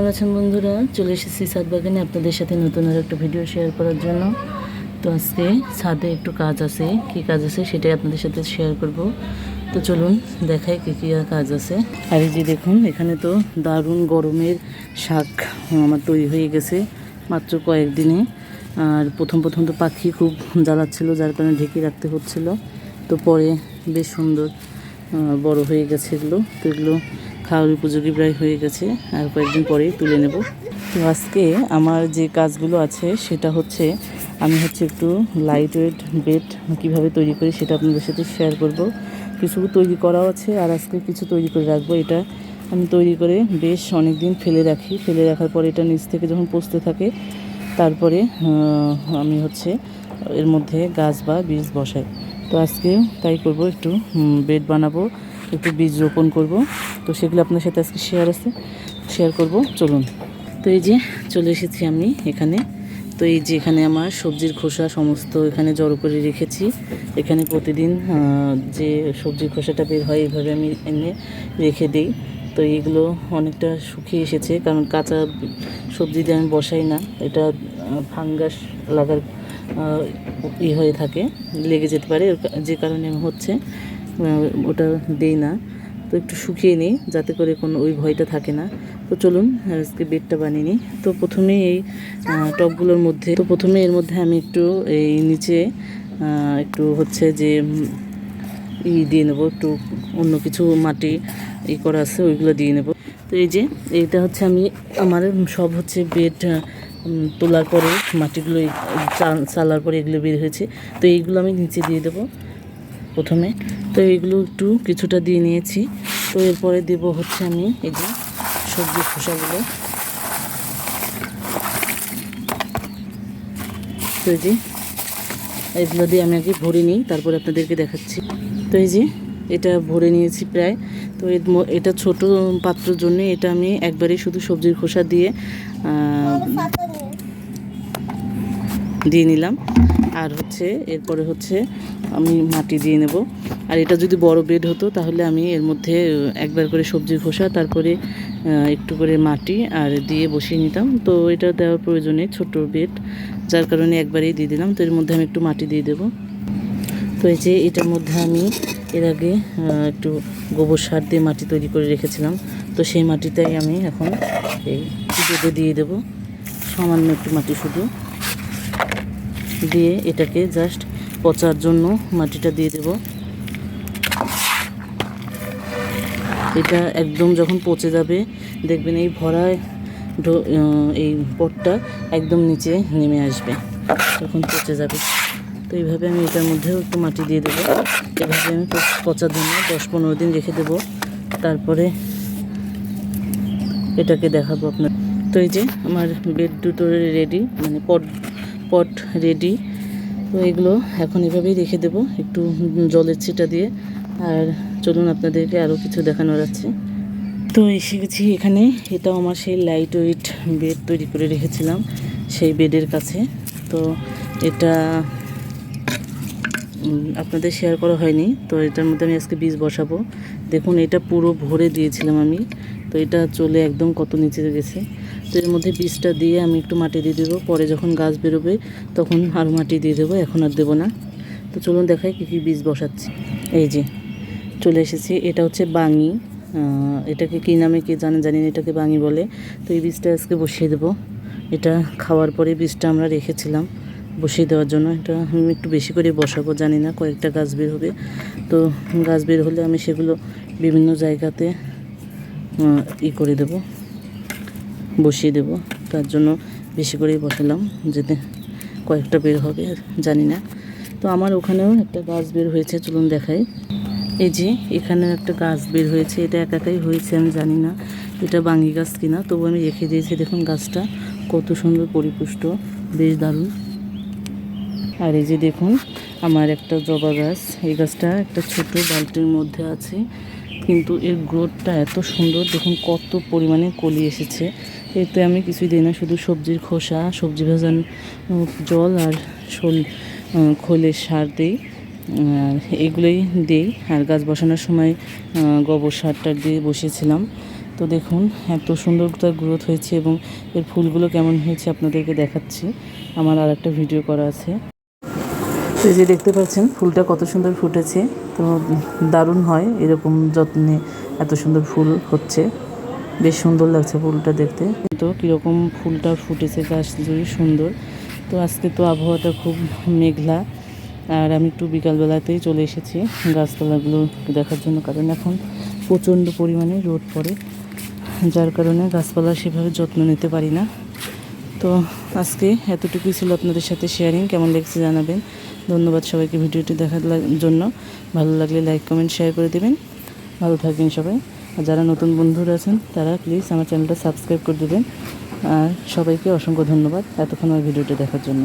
ভালো আছেন বন্ধুরা, চলে এসেছি ছাদ বাগানে আপনাদের সাথে নতুন আর একটা ভিডিও শেয়ার করার জন্য। তো আজকে ছাদে একটু কাজ আছে, কি কাজ আছে সেটাই আপনাদের সাথে শেয়ার করব। তো চলুন দেখাই কী কী কাজ আছে। আর এই যে দেখুন, এখানে তো দারুণ গরমের শাক আমার তৈরি হয়ে গেছে মাত্র কয়েকদিনে। আর প্রথম তো পাখি খুব জ্বালাচ্ছিল, যার কারণে ঢেকে রাখতে হচ্ছিল। তো পরে বেশ সুন্দর বড় হয়ে গেছে এগুলো। তো এগুলো খাওয়ার উপযোগী প্রায় হয়ে গেছে, আর কয়েকদিন পরেই তুলে নেব। তো আজকে আমার যে কাজগুলো আছে সেটা হচ্ছে, আমি একটু লাইট ওয়েট বেড কীভাবে তৈরি করি সেটা আপনাদের সাথে শেয়ার করব। কিছু তৈরি করাও আছে, আর আজকে কিছু তৈরি করে রাখবো। এটা আমি তৈরি করে বেশ অনেক দিন ফেলে রাখার পরে এটা নিচ থেকে যখন পচতে থাকে, তারপরে আমি এর মধ্যে গাছ বা বীজ বসাই। তো আজকে তাই করব, একটু বেড বানাবো, একটু বীজ রোপণ করব। তো সেগুলো আপনার সাথে আজকে শেয়ার করব। চলুন। তো এই যে চলে এসেছি আমি এখানে। তো এই যে এখানে আমার সবজির খোসা সমস্ত এখানে জড়ো করে রেখেছি। এখানে প্রতিদিন যে সবজির খোসাটা বের হয় এইভাবে আমি এনে রেখে দিই। তো এইগুলো অনেকটা শুকিয়ে এসেছে, কারণ কাঁচা সবজি দিয়ে আমি বসাই না, এটা ফাঙ্গাস লাগার হয়ে থাকে, লেগে যেতে পারে, যে কারণে আমি ওটা দেই না। তো একটু শুকিয়ে নিই যাতে করে কোনো ওই ভয়টা থাকে না। তো চলুন আজকে বেডটা বানিয়ে নিই। তো প্রথমে এই টবগুলোর মধ্যে এর মধ্যে আমি একটু এই নিচে একটু যে দিয়ে নেবো, একটু অন্য কিছু মাটি করা আছে ওইগুলো দিয়ে নেব। তো এই যে এইটা আমি আমার সব বেড তোলার পরে মাটিগুলো চালার পরে এগুলো বের হয়েছে। তো এইগুলো আমি নিচে দিয়ে দেবো প্রথমে। তো এইগুলো একটু কিছুটা দিয়ে নিয়েছি। তো এরপরে দেব আমি এই যে সবজির খোসাগুলো। তো এই যে এগুলো দিয়ে আমি আগে ভরে নিই, তারপরে আপনাদেরকে দেখাচ্ছি। তো এই যে এটা ভরে নিয়েছি প্রায়। তো এটা ছোট পাত্রের জন্য এটা আমি একবারেই শুধু সবজির খোসা দিয়ে নিলাম। আর এরপরে আমি মাটি দিয়ে নেব। আর এটা যদি বড় বেড হতো তাহলে আমি এর মধ্যে একবার করে সবজির খোসা, তারপরে একটু করে মাটি আর দিয়ে বসিয়ে নিতাম। তো এটা দেওয়ার প্রয়োজনে ছোট বেড, যার কারণে একবারেই দিয়ে দিলাম। তো এর মধ্যে আমি একটু মাটি দিয়ে দেব। তো এই যে এটার মধ্যে আমি এর আগে একটু গোবর সার দিয়ে মাটি তৈরি করে রেখেছিলাম। তো সেই মাটিটাই আমি এখন এই বেডে দিয়ে দেব। সামান্য একটু মাটি শুধু দিয়ে এটাকে জাস্ট পচার জন্য মাটিটা দিয়ে দেব। এটা একদম যখন পচে যাবে দেখবেন এই ভরায় এই পটটা একদম নিচে নেমে আসবে, তখন পচে যাবে। তো এইভাবে আমি এটার মধ্যেও একটু মাটি দিয়ে দেবো। এভাবে আমি পচার জন্য 10-15 দিন রেখে দেব, তারপরে এটাকে দেখাবো আপনার। তো এই যে আমার বেড দুটো রেডি, মানে পট রেডি। তো এগুলো এখন এভাবেই রেখে দেব একটু জলের ছিটা দিয়ে। আর চলুন আপনাদেরকে আরও কিছু দেখানোর আছে। তো এসে গেছি এখানে। এটাও আমার সেই লাইট ওয়েট বেড তৈরি করে রেখেছিলাম সেই বেডের কাছে। তো এটা আপনাদের শেয়ার করা হয়নি। তো এটার মধ্যে আমি আজকে বীজ বসাবো। দেখুন এটা পুরো ভরে দিয়েছিলাম আমি। তো এটা চলে একদম কত নিচে গেছে। তো এর মধ্যে বীজটা দিয়ে আমি একটু মাটি দিয়ে দেবো, পরে যখন গাছ বেরোবে তখন আর মাটি দিয়ে দেবো, এখন আর দেবো না। তো চলুন দেখাই কী কী বীজ বসাচ্ছি। এই যে চলে এসেছি, এটা বাঙি। এটাকে কী নামে কি জানি না, এটাকে বাঙি বলে। তো এই বীজটা আজকে বসিয়ে দেবো। এটা খাওয়ার পরে বীজটা আমরা রেখেছিলাম বসিয়ে দেওয়ার জন্য। এটা আমি একটু বেশি করে বসাবো, জানি না কয়েকটা গাছ বের হবে। তো গাছ বের হলে আমি সেগুলো বিভিন্ন জায়গাতে করে দেব, বসিয়ে দেব। তার জন্য বেশি করেই বসালাম, যেতে কয়েকটা বের হবে জানি না। তো আমার ওখানেও একটা গাছ বের হয়েছে, চলুন দেখাই। এই যে এখানে একটা গাছ বের হয়েছে, এটা একাই হয়েছে, আমি জানি না এটা বাঙি গাছ কিনা, তবু আমি রেখে দিয়েছি। দেখুন গাছটা কত সুন্দর পরিপুষ্ট, বেশ দারুণ। আর এই যে দেখুন আমার একটা জবা গাছ, এই গাছটা একটা ছোট বালতির মধ্যে আছে, কিন্তু এর গ্রোথটা এত সুন্দর। দেখুন কত পরিমাণে কলি এসেছে। এতে আমি কিছুই দিই না, শুধু সবজির খোসা, সবজি ভাজান জল আর খোলের সার দিই, এগুলোই দিই। আর গাছ বসানোর সময় গোবর সারটা দিয়ে বসিয়েছিলাম। তো দেখুন এত সুন্দর তার গ্রোথ হয়েছে এবং এর ফুলগুলো কেমন হয়েছে আপনাদেরকে দেখাচ্ছি। আমার আর একটা ভিডিও করা আছে। তো এই যে দেখতে পাচ্ছেন ফুলটা কত সুন্দর ফুটেছে। তো দারুণ হয় এরকম যত্নে এত সুন্দর ফুল হচ্ছে, বেশ সুন্দর লাগছে ফুলটা দেখতে। তো কীরকম ফুলটা ফুটেছে গাছ জুড়ে সুন্দর। তো আজকে তো আবহাওয়াটা খুব মেঘলা, আর আমি একটু বিকালবেলাতেই চলে এসেছি গাছপালাগুলো দেখার জন্য, কারণ এখন প্রচণ্ড পরিমাণে রোদ পড়ে, যার কারণে গাছপালা সেভাবে যত্ন নিতে পারি না। তো আজকে এতটুকুই ছিল আপনাদের সাথে শেয়ারিং। কেমন লেগেছে জানাবেন। ধন্যবাদ সবাইকে ভিডিওটি দেখার জন্য। ভালো লাগলে লাইক কমেন্ট শেয়ার করে দেবেন। ভালো থাকবেন সবাই। আর যারা নতুন বন্ধুরা আছেন তারা প্লিজ আমার চ্যানেলটা সাবস্ক্রাইব করে দেবেন। আর সবাইকে অসংখ্য ধন্যবাদ এতক্ষণ আমার ভিডিওটি দেখার জন্য।